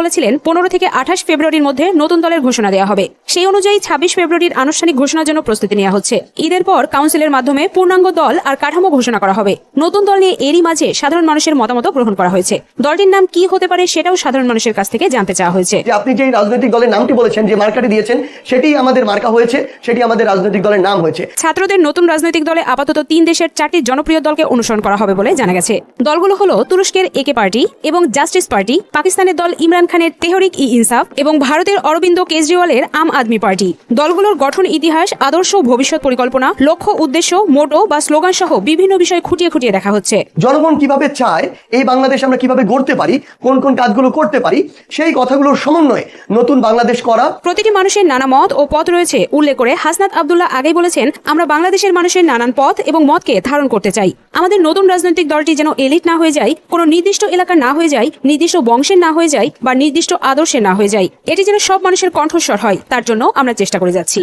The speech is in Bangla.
বলেছিলেন 15 থেকে 28 ফেব্রুয়ারির মধ্যে নতুন দলের ঘোষণা দেওয়া হবে। সেই অনুযায়ী 26 ফেব্রুয়ারির আনুষ্ঠানিক ঘোষণার জন্য প্রস্তুতি নেওয়া হচ্ছে। ঈদের পর কাউন্সিলের মাধ্যমে পূর্ণাঙ্গ দল আর কাঠামো ঘোষণা করা হবে। নতুন দল নিয়ে এরই মাঝে সাধারণ মানুষের মতামত গ্রহণ করা হয়েছে। দলটির নাম কি হতে পারে সেটাও সাধারণ মানুষের কাছ থেকে জানতে চাওয়া হয়েছে। আপনি যে রাজনৈতিক দলের নামটি বলেছেন, যে মার্কাটি দিয়েছেন, সেটি আমাদের মার্কা হয়েছে, সেটি আমাদের রাজনৈতিক দলের নাম হয়েছে। ছাত্রদের নতুন রাজনৈতিক দলে আপাতত 3 দেশের 4টি জনপ্রিয় দলকে অনুসরণ করা হবে বলে জানা গেছে। দলগুলো হলো তুরস্কের একে পার্টি এবং জাস্টিস পার্টি, পাকিস্তানের দল ইমরান খানের তেহরিক ই ইনসাফ এবং ভারতের অরবিন্দ কেজরিওয়ালের আম আদমি পার্টি। দলগুলোর গঠন ইতিহাস, আদর্শ, ভবিষ্যৎ পরিকল্পনা, লক্ষ্য, উদ্দেশ্য, মোটো বা স্লোগান সহ বিভিন্ন বিষয় খুঁটিয়ে খুঁটিয়ে দেখা হচ্ছে। জনগণ কিভাবে চায় এই বাংলাদেশ আমরা কিভাবে গড়তে পারি, কোন কোন কাজগুলো করতে পারি, সেই কথাগুলোর সমন্বয়ে নতুন বাংলাদেশ করা। প্রতিটি মানুষের নানা মত ও পথ রয়েছে উল্লেখ করে হাসনাত আব্দুল্লাহ আগেই বলেছেন, আমরা বাংলাদেশের মানুষের নানান পথ এবং মতকে ধারণ করতে চাই। আমাদের নতুন রাজনৈতিক দলটি যেন এলিট না হয়ে যায়, কোনো নির্দিষ্ট এলাকার না হয়ে যায়, নির্দিষ্ট বংশের না হয়ে যায় বা নির্দিষ্ট আদর্শের না হয়ে যায়। এটি যেন সব মানুষের কণ্ঠস্বর হয়, তার জন্য আমরা চেষ্টা করে যাচ্ছি।